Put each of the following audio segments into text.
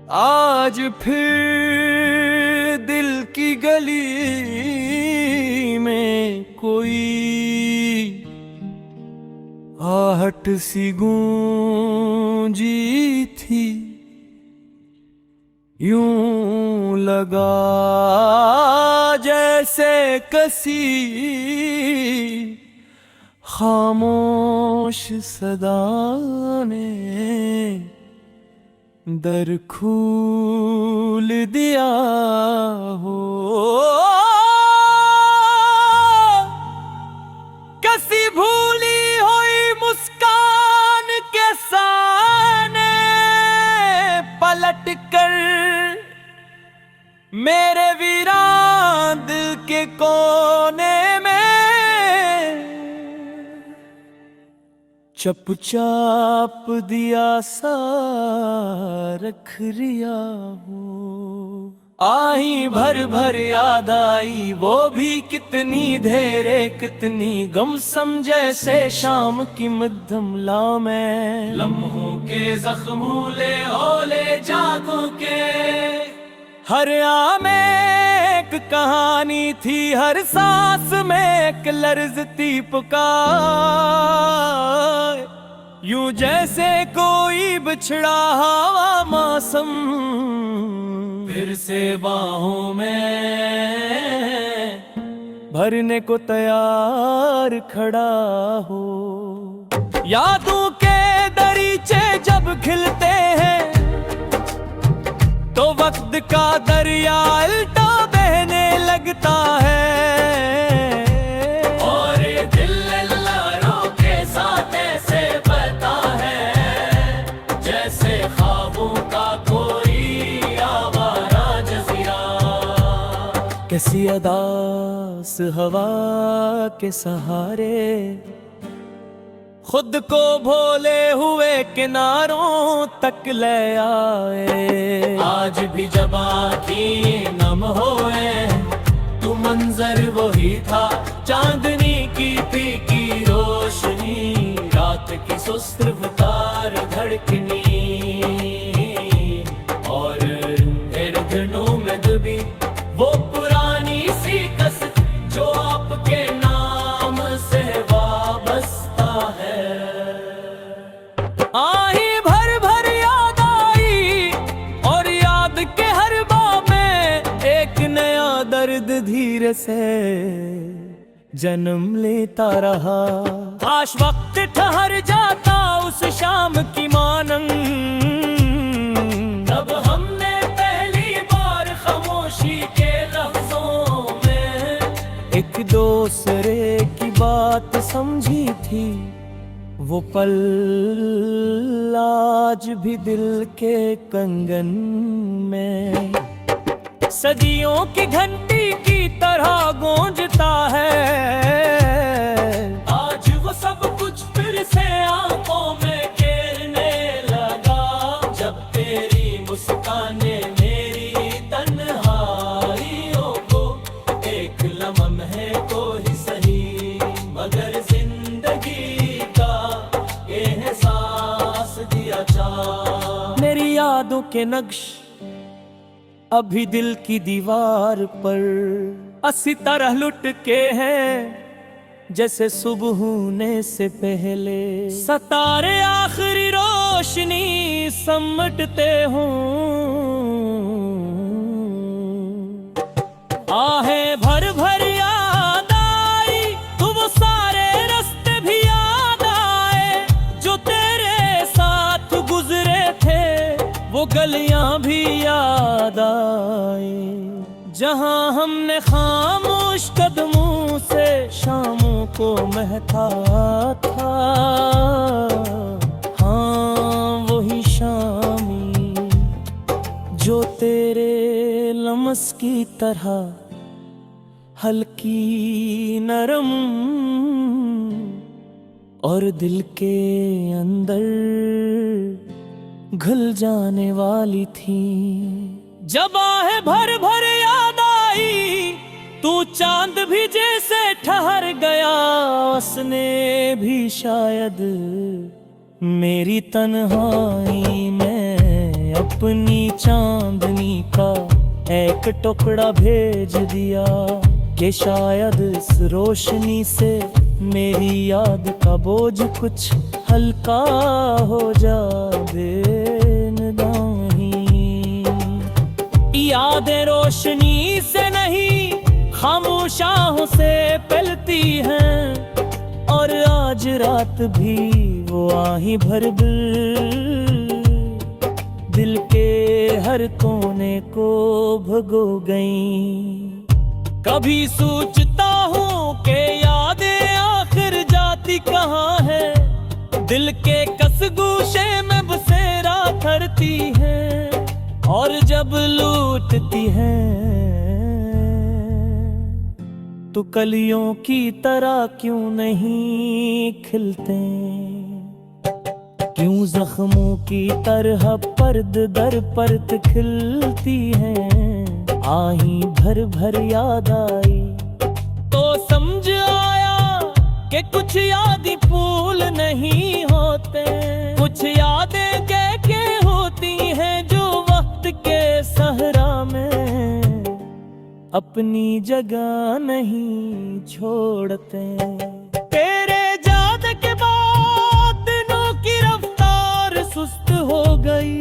आज फिर दिल की गली में कोई आहट सी गूंजी थी। यूं लगा जैसे कसी खामोश सदा ने दर खोल दिया हो। कसी भूली हुई मुस्कान के साने पलट कर मेरे वीरान दिल के कोने में चुपचाप दिया सा रख रिया हो। आई भर भर याद आई वो भी कितनी धेरे कितनी गम जैसे शाम की मध्यमला में लम्हों के जख्मूले ओले जागों के हर आम एक कहानी थी। हर सांस में एक लर्जती पुकार यूं जैसे कोई बिछड़ा हवा मौसम फिर से बाहों में भरने को तैयार खड़ा हो। यादों के दरीचे जब खिलते हैं तो वक्त का दरिया उल्टा बहने लगता है और ये दिल लहरों के साथ ऐसे बहता है जैसे ख्वाबों का कोई आवारा जज़ीरा। कैसी अदास हवा के सहारे खुद को भोले हुए किनारों तक ले आए। आज भी जब आँखें नम होए तू मंजर वही था चांदनी की फीकी रोशनी रात की सुस्त रफ्तार धड़कनी और धड़कनों में दबी वो पुरानी सी कसक जो आपके नाम से वाबस्ता है। आई भर भर याद आई और याद के हर बाब में एक नया दर्द धीरे से जन्म लेता रहा। काश वक्त ठहर जाता उस शाम की मानंग तब हमने पहली बार खामोशी के लफ्जों में एक दूसरे की बात समझी थी। वो पल आज भी दिल के कंगन में सदियों की घंटी की तरह गूंजता है। आज वो सब कुछ फिर से आंखों में खेलने लगा जब तेरी मुस्काने मेरी तन्हाइयों को एक लम्हे को ही सही मगर जिंदगी का एहसास दिया जा। मेरी यादों के नक्श अभी दिल की दीवार पर असी तरह लुट के हैं जैसे सुबह होने से पहले सितारे आखिरी रोशनी समटते हों। आहें भर भर याद आई तो वो सारे रास्ते भी याद आए जो तेरे साथ गुजरे थे वो गलियां भी याद आए जहां हमने खामोश कदमों से शामों को महका था। हाँ वही शामी जो तेरे लम्स की तरह हल्की नरम और दिल के अंदर घुल जाने वाली थी। जब आहें भर भर याद आई तू चांद भी जैसे ठहर गया उसने भी शायद मेरी तन्हाई में अपनी चांदनी का एक टुकड़ा भेज दिया कि शायद इस रोशनी से मेरी याद का बोझ कुछ हल्का हो जाए। यादें रोशनी से नहीं खामोशाहों से पलती हैं, और आज रात भी वो आही भर दिल के हर कोने को भगो गई। कभी सोचता हूँ कि यादें आखिर जाती कहाँ है, दिल के कसगूशे में बसेरा करती हैं, और जब लूटती हैं तो कलियों की तरह क्यों नहीं खिलते, क्यों जख्मों की तरह पर्द दर पर्द खिलती हैं। आही भर भर याद आई तो समझ आया कि कुछ यादें फूल नहीं होते, कुछ यादें के होती हैं जो के सहरा में अपनी जगह नहीं छोड़ते। तेरे जाद के बाद दिनों की रफ्तार सुस्त हो गई,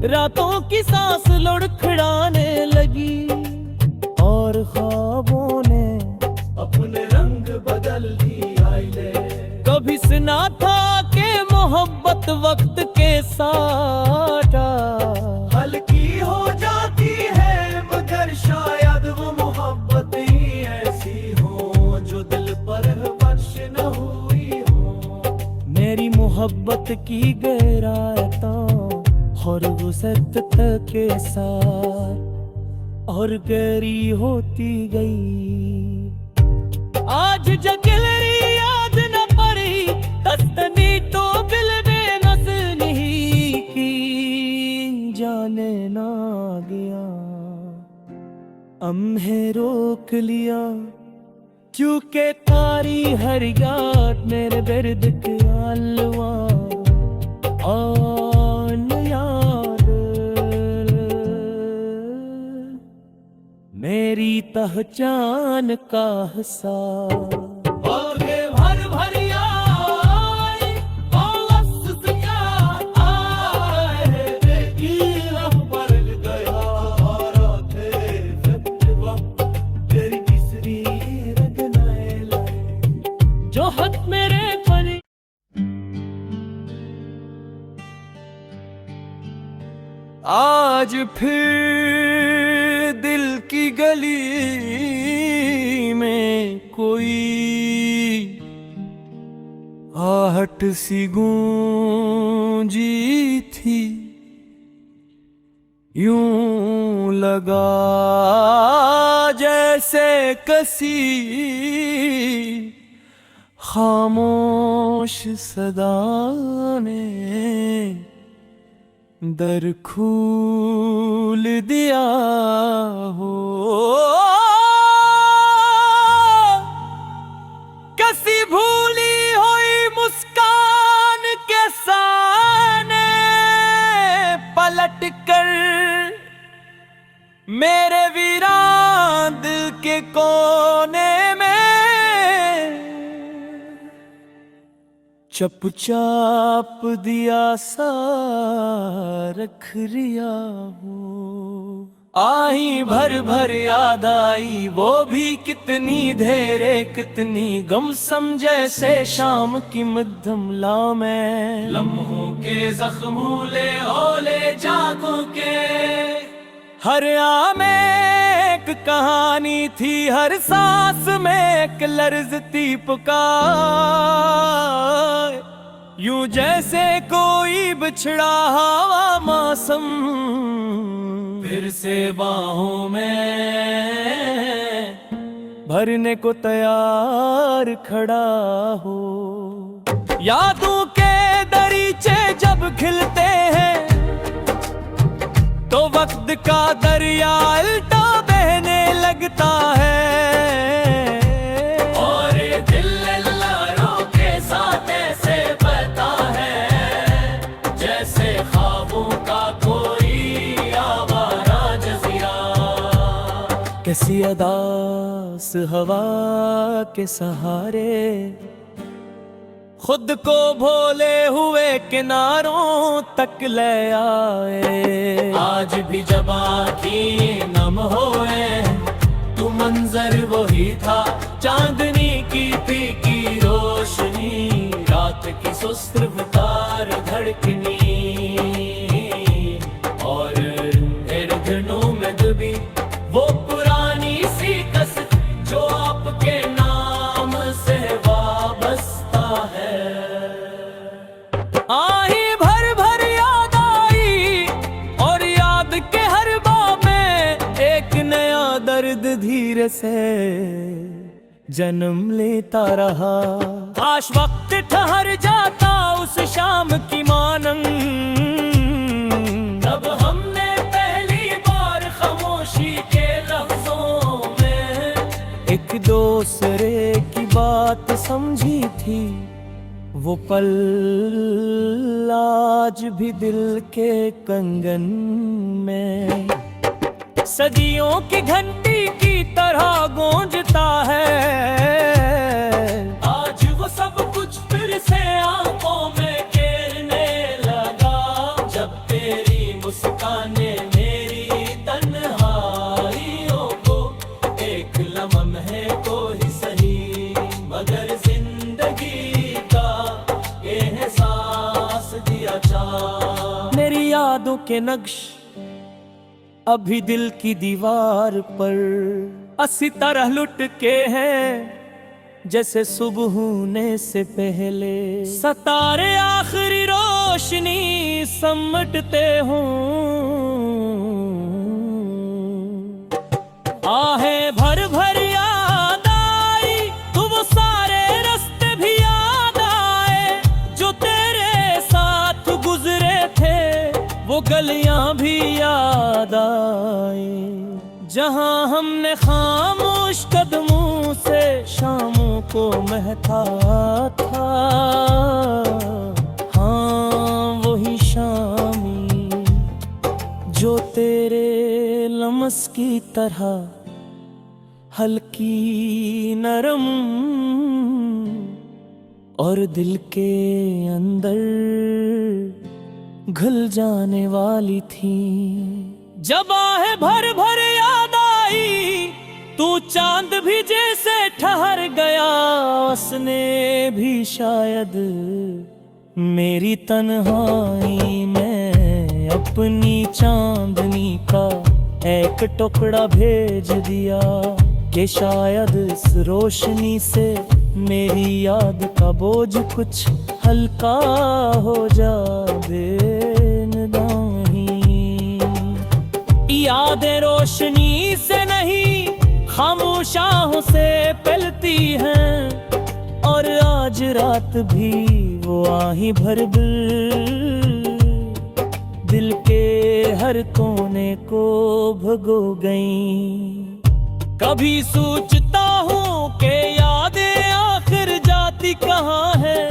रातों की सांस लुढ़खड़ाने लगी, और ख्वाबों ने अपने रंग बदल दिए। कभी सुना था कि मोहब्बत वक्त के साथ हल्की हो जाती है, मगर शायद वो मोहब्बत ही ऐसी हो जो दिल पर वर्ष न हुई हो। मेरी मोहब्बत की गहराइयां और वसअत के साथ और गहरी होती गई। आज जगलरी याद न पड़ी, तस्तनी तो दिल में नसनी की जाने ना गया। अम्हे रोक लिया क्योंकि तारी हर याद मेरे दर्द के आलवा आन याद मेरी पहचान का हिस्सा। आज फिर दिल की गली में कोई आहट सी गूंजी थी, यूं लगा जैसे कसी खामोश सदा ने दर खोल दिया हो। कसी भूली हुई मुस्कान के सामने पलट कर मेरे वीरान दिल के कोने में चुपचाप दिया सा रख लिया हो। आही भर भर याद आई वो भी कितनी धेरे कितनी गम समझे से शाम की मध्यमला में लम्हों के जख्मूले ओले जागों के हर में एक कहानी थी, हर सांस में एक लर्जती पुकार, यूं जैसे कोई बिछड़ा हवा मौसम फिर से बाहों में भरने को तैयार खड़ा हो। यादों के दरीचे जब खिलते हैं तो वक्त का दरिया उल्टा बहने लगता है, और दिल लहरों के साथ ऐसे बहता है जैसे ख्वाबों का ऐसी अदास हवा के सहारे खुद को भोले हुए किनारों तक ले आए। आज भी जब आँखें नम होए तू मंजर वही था, चांदनी की फीकी रोशनी, रात की सुस्त रफ्तार धड़कनी, और धड़कनों में दबी वो पुरानी सी कसक जो आपके नाम से वाबस्ता है। आही भर भर याद आई और याद के हर बाब में एक नया दर्द धीरे से जन्म लेता रहा। काश वक्त ठहर जाता उस शाम की मानंग, तब हमने पहली बार खामोशी के लफ्जों में एक दूसरे की बात समझी थी। वो पल आज भी दिल के कंगन में सदियों की घंटी की तरह गूंजता है। आज वो सब कुछ फिर से आंखों में घेरने लगा, जब तेरी मुस्काने मेरी तन्हाइयों को एक लम्हे को ही सही मगर जिंदगी का एहसास दिया। चाह मेरी यादों के नक्श अभी दिल की दीवार पर असी तरह लुट के हैं जैसे सुबह होने से पहले। सितारे आखिरी रोशनी समटते हों, आहें भर भर याद आई तो वो सारे रास्ते भी याद आए जो तेरे साथ गुजरे थे, वो गलियां भी याद आए जहां हमने खामोश कदमों से शामों को महका था। हाँ वही शामी जो तेरे लम्स की तरह हल्की नरम और दिल के अंदर घुल जाने वाली थी। जब आहें भर भर याद आई तू चांद भी जैसे ठहर गया, उसने भी शायद मेरी तन्हाई में अपनी चांदनी का एक टुकड़ा भेज दिया कि शायद इस रोशनी से मेरी याद का बोझ कुछ हल्का हो जाए। यादें रोशनी से नहीं खामोशाहों से पलती हैं, और आज रात भी वो आही भर दिल के हर कोने को भगो गई। कभी सोचता हूँ कि यादें आखिर जाती कहाँ है,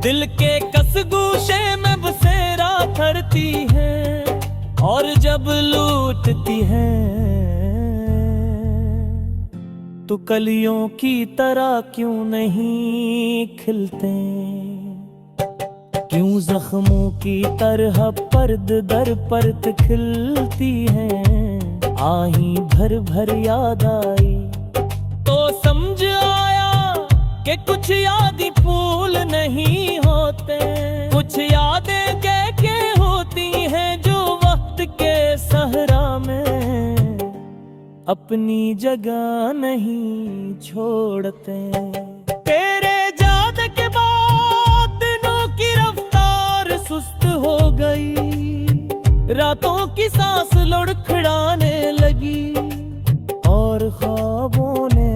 दिल के कसगोशे में बसेरा करती है, और जब लूटती है तो कलियों की तरह क्यों नहीं खिलते, क्यों जख्मों की तरह पर्द दर पर्द खिलती हैं। आही भर भर याद आई तो समझ आया कि कुछ यादें फूल नहीं होते, कुछ यादें के होती हैं जो वक्त के सहरा में अपनी जगह नहीं छोड़ते। तेरे जाने के बाद दिनों की रफ्तार सुस्त हो गई, रातों की सांस लुढ़कड़ाने लगी, और ख्वाबों ने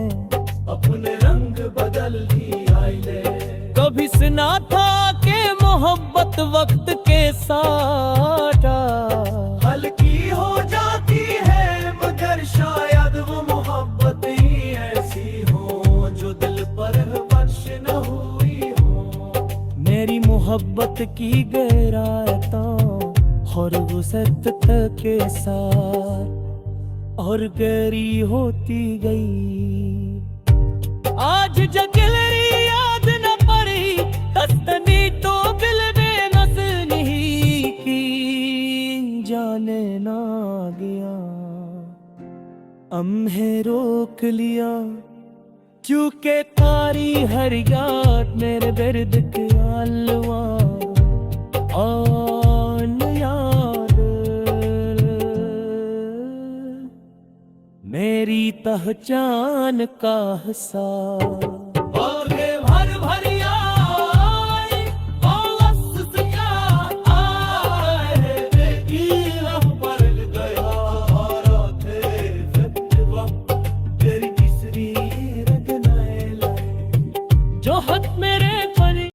अपने रंग बदल दिए। कभी सुना था कि मोहब्बत वक्त के साथ हल्की हो जाती है, मगर शायद वो मोहब्बत ही ऐसी हो जो दिल पर बख्श न हुई हो। मेरी मोहब्बत की गहराइयों और वसत के साथ और गहरी होती गई। आज जगलरी याद न पड़ी, दस्तनी तो दिल में नस नहीं की, जाने ना गया अम्हे रोक लिया, क्योंकि तारी हर याद मेरे दर्द के आलवा आन याद मेरी पहचान का हिस्सा। भर भर याद